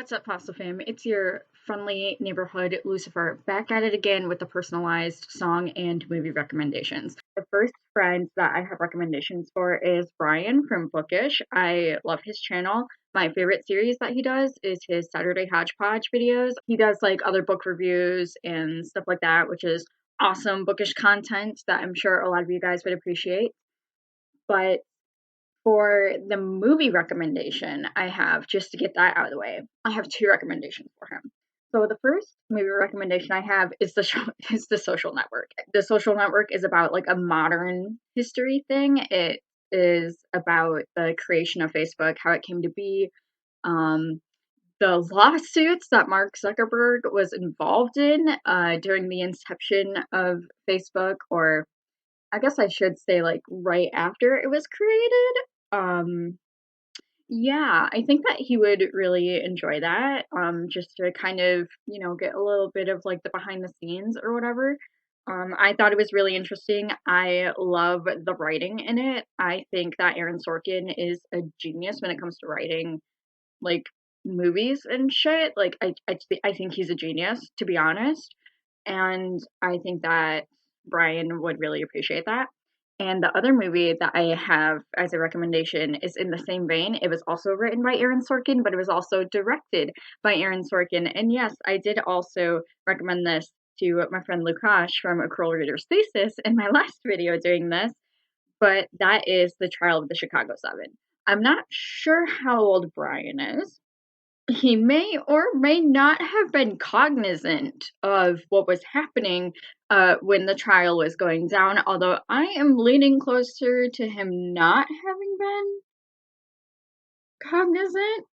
What's up, Fossil Fam? It's your friendly neighborhood Lucifer, back at it again with the personalized song and movie recommendations. The first friend that I have recommendations for is Brian from Bookish. I love his channel. My favorite series that he does is his Saturday Hodgepodge videos. He does like other book reviews and stuff like that, which is awesome bookish content that I'm sure a lot of you guys would appreciate. But for the movie recommendation I have, just to get that out of the way, I have two recommendations for him. So the first movie recommendation I have is The Social Network. The Social Network is about like a modern history thing. It is about the creation of Facebook, how it came to be, the lawsuits that Mark Zuckerberg was involved in during the inception of Facebook, or I guess I should say like right after it was created. Yeah, I think that he would really enjoy that. Just to kind of, get a little bit of like the behind the scenes or whatever. I thought it was really interesting. I love the writing in it. I think that Aaron Sorkin is a genius when it comes to writing like movies and shit. Like I think he's a genius, to be honest. And I think that Brian would really appreciate that. And the other movie that I have as a recommendation is in the same vein. It was also written by Aaron Sorkin, but it was also directed by Aaron Sorkin. And yes, I did also recommend this to my friend Lukash from A Cruel Reader's Thesis in my last video doing this, but that is The Trial of the Chicago 7. I'm not sure how old Brian is. He may or may not have been cognizant of what was happening when the trial was going down, although I am leaning closer to him not having been cognizant.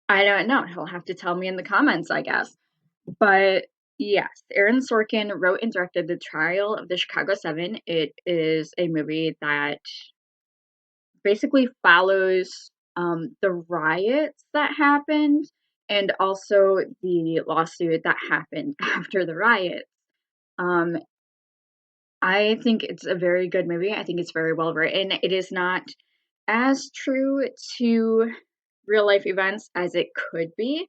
I don't know. He'll have to tell me in the comments, I guess. But yes, Aaron Sorkin wrote and directed The Trial of the Chicago 7. It is a movie that basically follows the riots that happened and also the lawsuit that happened after the riots. I think it's a very good movie. I think it's very well written. It is not as true to real life events as it could be,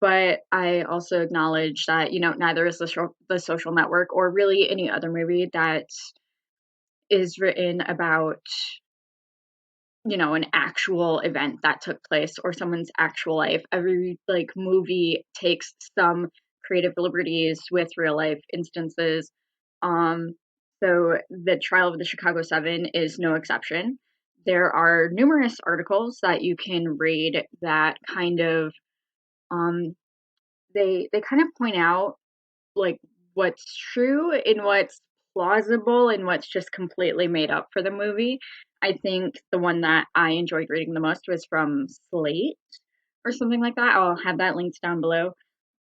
but I also acknowledge that, neither is the Social Network or really any other movie that is written about an actual event that took place or someone's actual life. Every like movie takes some creative liberties with real life instances. So the Trial of the Chicago 7 is no exception. There are numerous articles that you can read that kind of they kind of point out like what's true and what's plausible and what's just completely made up for the movie. I think the one that I enjoyed reading the most was from Slate or something like that. I'll have that linked down below.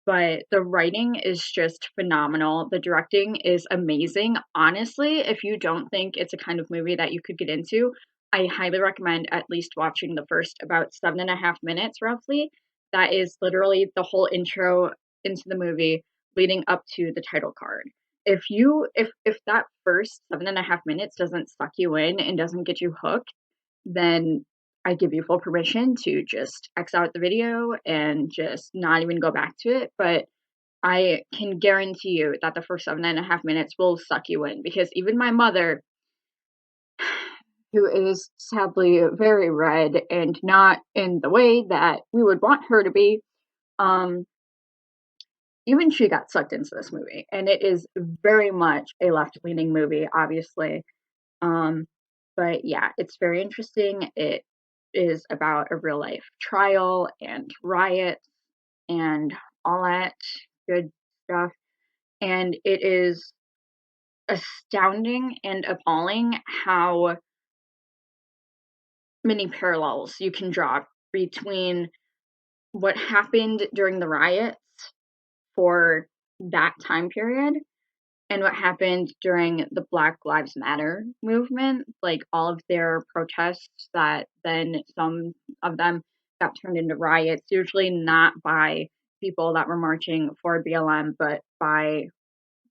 But the writing is just phenomenal. The directing is amazing. Honestly, if you don't think it's a kind of movie that you could get into, I highly recommend at least watching the first about 7.5 minutes roughly. That is literally the whole intro into the movie leading up to the title card. If that first 7.5 minutes doesn't suck you in and doesn't get you hooked, then I give you full permission to just X out the video and just not even go back to it. But I can guarantee you that the first 7.5 minutes will suck you in, because even my mother, who is sadly very red and not in the way that we would want her to be, even she got sucked into this movie. And it is very much a left-leaning movie, obviously. But yeah, it's very interesting. It is about a real life trial and riots and all that good stuff. And it is astounding and appalling how many parallels you can draw between what happened during the riots for that time period and what happened during the Black Lives Matter movement, like all of their protests that then some of them got turned into riots, usually not by people that were marching for BLM, but by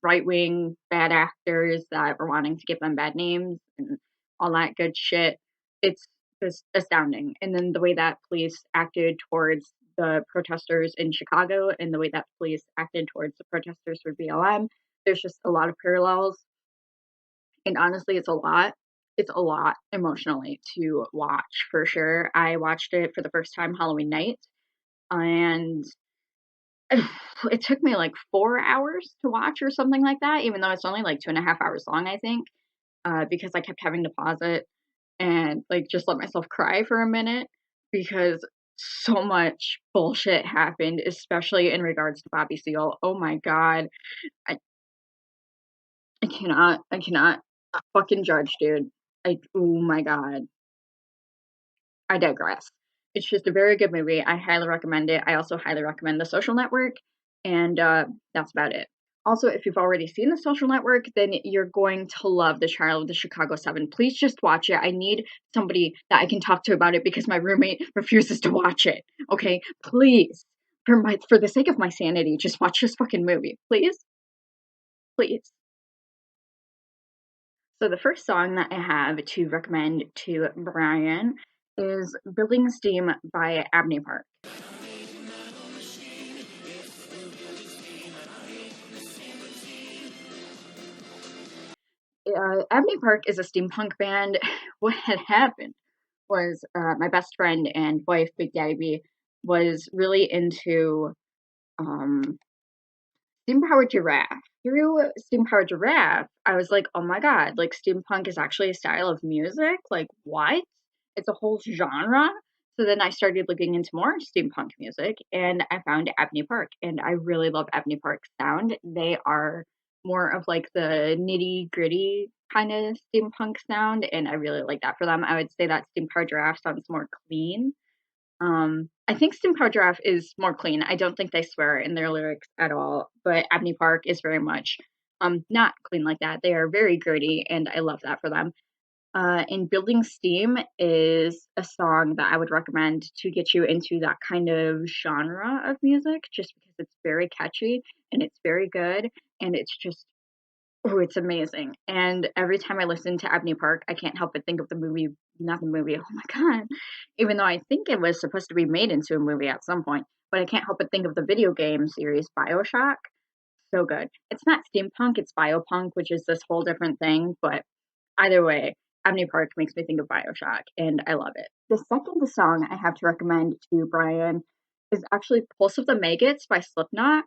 right-wing bad actors that were wanting to give them bad names and all that good shit. It's just astounding. And then the way that police acted towards the protesters in Chicago and the way that police acted towards the protesters for BLM. There's just a lot of parallels. And honestly, it's a lot. It's a lot emotionally to watch for sure. I watched it for the first time Halloween night, and it took me like 4 hours to watch or something like that, even though it's only like 2.5 hours long, I think, because I kept having to pause it and like just let myself cry for a minute because so much bullshit happened, especially in regards to Bobby Seale. Oh my god. I I cannot fucking judge, dude. Oh my god. I digress. It's just a very good movie. I highly recommend it. I also highly recommend The Social Network, and that's about it. Also, if you've already seen The Social Network, then you're going to love The Trial of the Chicago 7. Please just watch it. I need somebody that I can talk to about it because my roommate refuses to watch it. Okay? Please. For the sake of my sanity, just watch this fucking movie. Please? Please. So the first song that I have to recommend to Brian is Building Steam by Ebony Park. Ebony Park is a steampunk band. What had happened was my best friend and wife, Big Daddy B, was really into um, Steam Powered Giraffe. Through Steam Powered Giraffe, I was like, oh my god, like steampunk is actually a style of music? Like, what? It's a whole genre? So then I started looking into more steampunk music and I found Ebony Park, and I really love Ebony Park's sound. They are more of like the nitty gritty kind of steampunk sound, and I really like that for them. I would say that Steam Powered Giraffe sounds more clean. I think Steampunk Giraffe is more clean. I don't think they swear in their lyrics at all, but Abney Park is very much not clean like that. They are very gritty, and I love that for them. And Building Steam is a song that I would recommend to get you into that kind of genre of music, just because it's very catchy and it's very good, and it's just oh, it's amazing. And every time I listen to Ebony Park, I can't help but think of the movie, not the movie, oh my god. Even though I think it was supposed to be made into a movie at some point, but I can't help but think of the video game series BioShock. So good. It's not steampunk, it's biopunk, which is this whole different thing, but either way, Ebony Park makes me think of BioShock, and I love it. The second song I have to recommend to Brian is actually Pulse of the Maggots by Slipknot.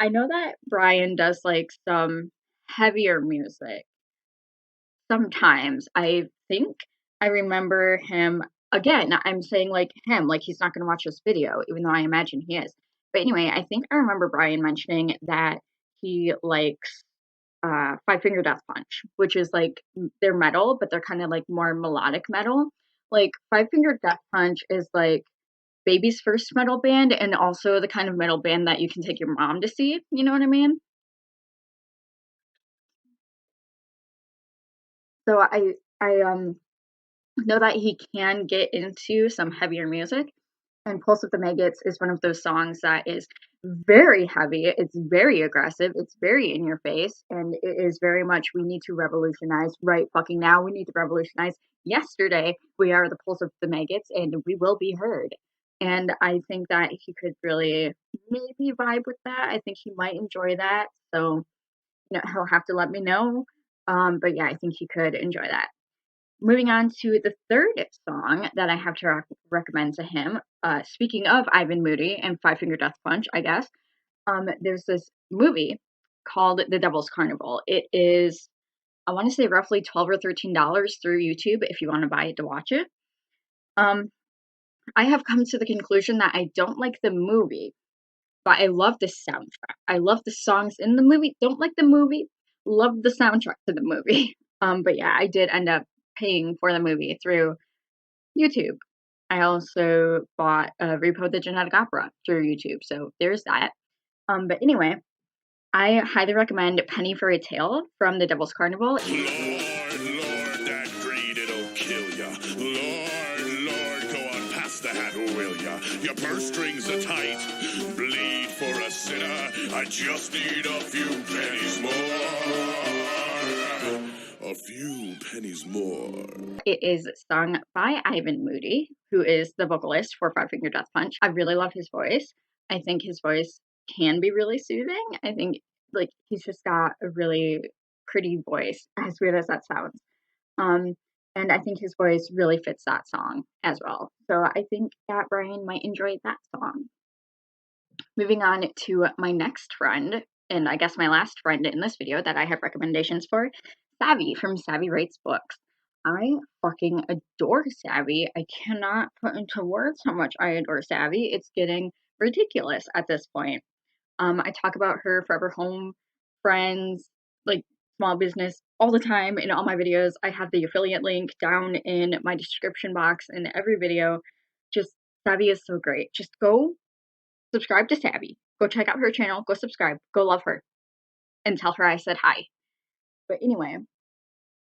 I know that Brian does like some heavier music sometimes. I think I remember him again. I'm saying like him, like he's not going to watch this video, even though I imagine he is. But anyway, I think I remember Brian mentioning that he likes Five Finger Death Punch, which is like they're metal, but they're kind of like more melodic metal. Like Five Finger Death Punch is like baby's first metal band and also the kind of metal band that you can take your mom to see, you know what I mean? So I know that he can get into some heavier music, and Pulse of the Maggots is one of those songs that is very heavy, it's very aggressive, it's very in your face, and it is very much we need to revolutionize right fucking now. We need to revolutionize yesterday. We are the Pulse of the Maggots and we will be heard. And I think that he could really maybe vibe with that. I think he might enjoy that. So, he'll have to let me know. But yeah, I think he could enjoy that. Moving on to the third song that I have to recommend to him. Speaking of Ivan Moody and Five Finger Death Punch, I guess, there's this movie called The Devils Carnival. It is, I want to say, roughly $12 or $13 through YouTube if you want to buy it to watch it. I have come to the conclusion that I don't like the movie, but I love the soundtrack. I love the songs in the movie. Don't like the movie, love the soundtrack to the movie. But yeah, I did end up paying for the movie through YouTube. I also bought Repo the Genetic Opera through YouTube, so there's that. But anyway, I highly recommend Penny for a Tale from the Devil's Carnival. Lord, that greed, it'll kill ya. Lord, go on past the hat, will ya? Your purse strings are tight, bleed for a sinner. I I just need a few pennies more. A few pennies more. It is sung by Ivan Moody, who is the vocalist for Five Finger Death Punch. I really love his voice. I think his voice can be really soothing. I think like he's just got a really pretty voice, as weird as that sounds. And I think his voice really fits that song as well. So I think that Brian might enjoy that song. Moving on to my next friend, and I guess my last friend in this video that I have recommendations for, Savy from Savy Writes Books. I fucking adore Savy. I cannot put into words how much I adore Savy. It's getting ridiculous at this point. I talk about her Forever Home, Friends, like small business all the time in all my videos. I have the affiliate link down in my description box in every video. Just Savy is so great. Just go subscribe to Savy. Go check out her channel. Go subscribe. Go love her. And tell her I said hi. But anyway,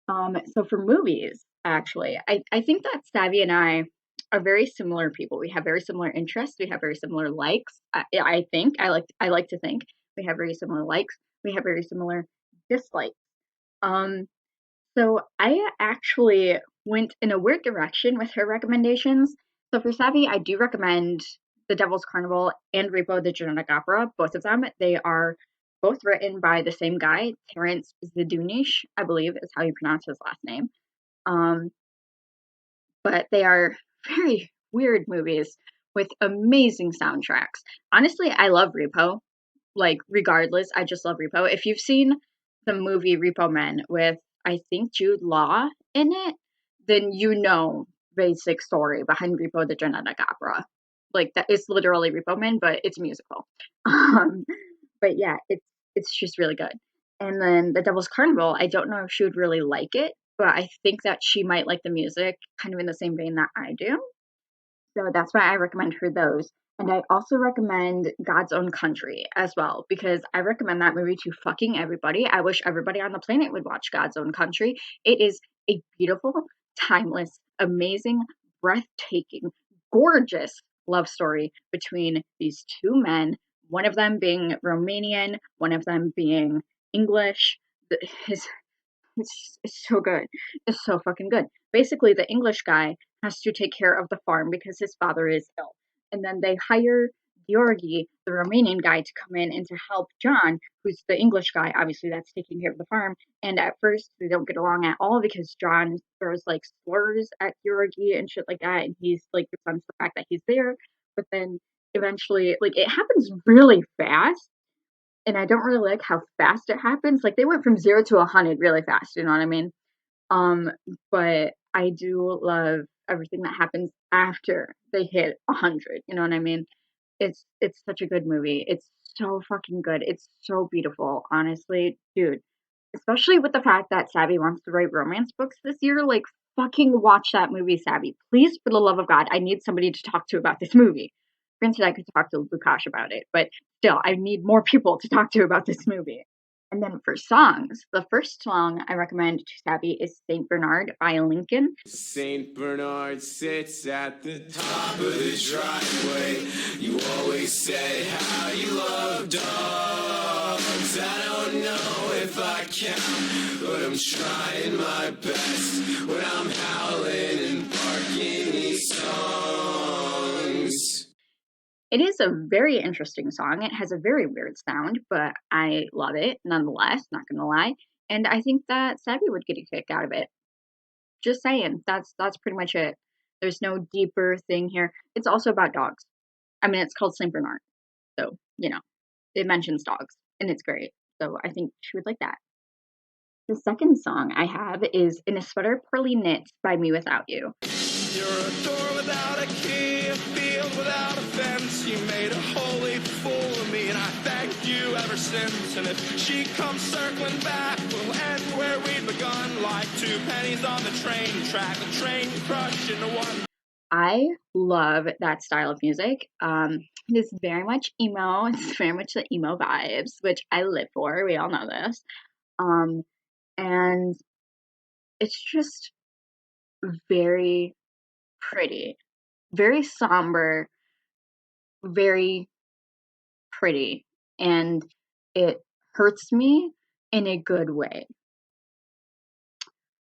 so for movies, actually, I think that Savy and I are very similar people. We have very similar interests. We have very similar likes. I think I like to think we have very similar likes. We have very similar dislikes. So I actually went in a weird direction with her recommendations. So for Savy, I do recommend The Devils Carnival and Repo, the Genetic Opera. Both of them. They are both written by the same guy, Terence Zdunish, I believe is how you pronounce his last name. But they are very weird movies with amazing soundtracks. Honestly, I love Repo. Like, regardless, I just love Repo. If you've seen the movie Repo Men with, I think, Jude Law in it, then you know basic story behind Repo the Genetic Opera. Like, that is literally Repo Men, but it's a musical. But yeah, it's just really good. And then The Devil's Carnival, I don't know if she would really like it, but I think that she might like the music kind of in the same vein that I do. So that's why I recommend her those. And I also recommend God's Own Country as well, because I recommend that movie to fucking everybody. I wish everybody on the planet would watch God's Own Country. It is a beautiful, timeless, amazing, breathtaking, gorgeous love story between these two men, one of them being Romanian, one of them being English. It's so good. It's so fucking good. Basically, the English guy has to take care of the farm because his father is ill. And then they hire Georgi, the Romanian guy, to come in and to help John, who's the English guy, obviously, that's taking care of the farm. And at first, they don't get along at all because John throws, like, slurs at Georgi and shit like that. And he's, like, defends the fact that he's there. But then eventually, like, it happens really fast. And I don't really like how fast it happens. Like, they went from 0 to 100 really fast, you know what I mean? But I do love everything that happens after they hit 100, you know what I mean? It's such a good movie. It's so fucking good. It's so beautiful, honestly. Dude, especially with the fact that Savy wants to write romance books this year, like, fucking watch that movie, Savy. Please, for the love of God, I need somebody to talk to about this movie. Granted, I could talk to Bookish about it, but still, I need more people to talk to about this movie. And then for songs, the first song I recommend to Savy is St. Bernard by Lincoln. St. Bernard sits at the top of the driveway. You always say how you love dogs. I don't know if I can, but I'm trying my best when I'm howling and barking these songs. It is a very interesting song. It has a very weird sound, but I love it nonetheless, not gonna lie. And I think that Savy would get a kick out of it. Just saying, that's pretty much it. There's no deeper thing here. It's also about dogs. I mean, it's called St. Bernard, so, you know, it mentions dogs, and it's great. So I think she would like that. The second song I have is In a Sweater Poorly Knit by Me Without You. You're a door without a key, a field without a fence. You made a holy fool of me, and I thank you ever since. And if she comes circling back, we'll end where we begun, like two pennies on the train track, the train crushed into one. I love that style of music. It is very much emo. It's very much the emo vibes, which I live for. We all know this. And it's just very pretty, very somber, very pretty. And it hurts me in a good way.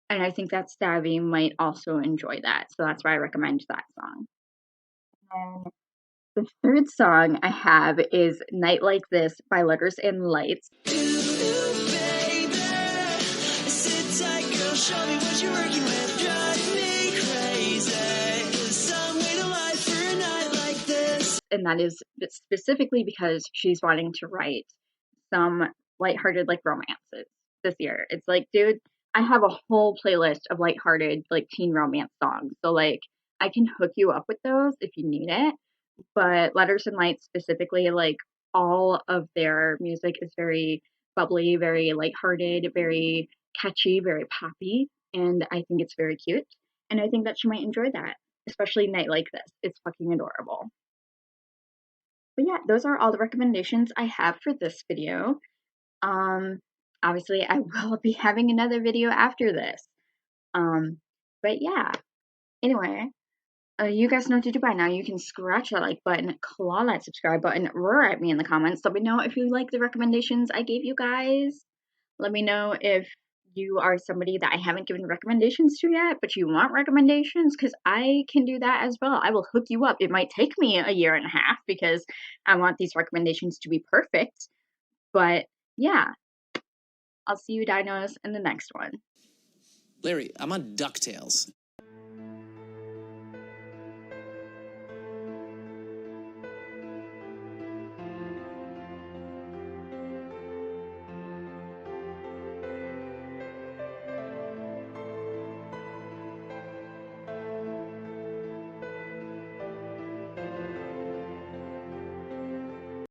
And I think that Savy might also enjoy that. So that's why I recommend that song. And the third song I have is Night Like This by Letters and Lights. Show me what you're working with, drive me crazy. Some way to life for a night like this. And that is specifically because she's wanting to write some lighthearted like romances this year. It's like, dude, I have a whole playlist of lighthearted like teen romance songs. So like I can hook you up with those if you need it. But Letters and Lights specifically, like all of their music is very bubbly, very lighthearted, very catchy, very poppy, and I think it's very cute. And I think that she might enjoy that, especially Night Like This. It's fucking adorable. But yeah, those are all the recommendations I have for this video. Obviously I will be having another video after this. But yeah. Anyway, you guys know what to do by now. You can scratch that like button, claw that subscribe button, roar at me in the comments. Let me know if you like the recommendations I gave you guys. Let me know if you are somebody that I haven't given recommendations to yet, but you want recommendations, because I can do that as well. I will hook you up. It might take me a year and a half because I want these recommendations to be perfect. But yeah, I'll see you dinos in the next one. Larry, I'm on DuckTales.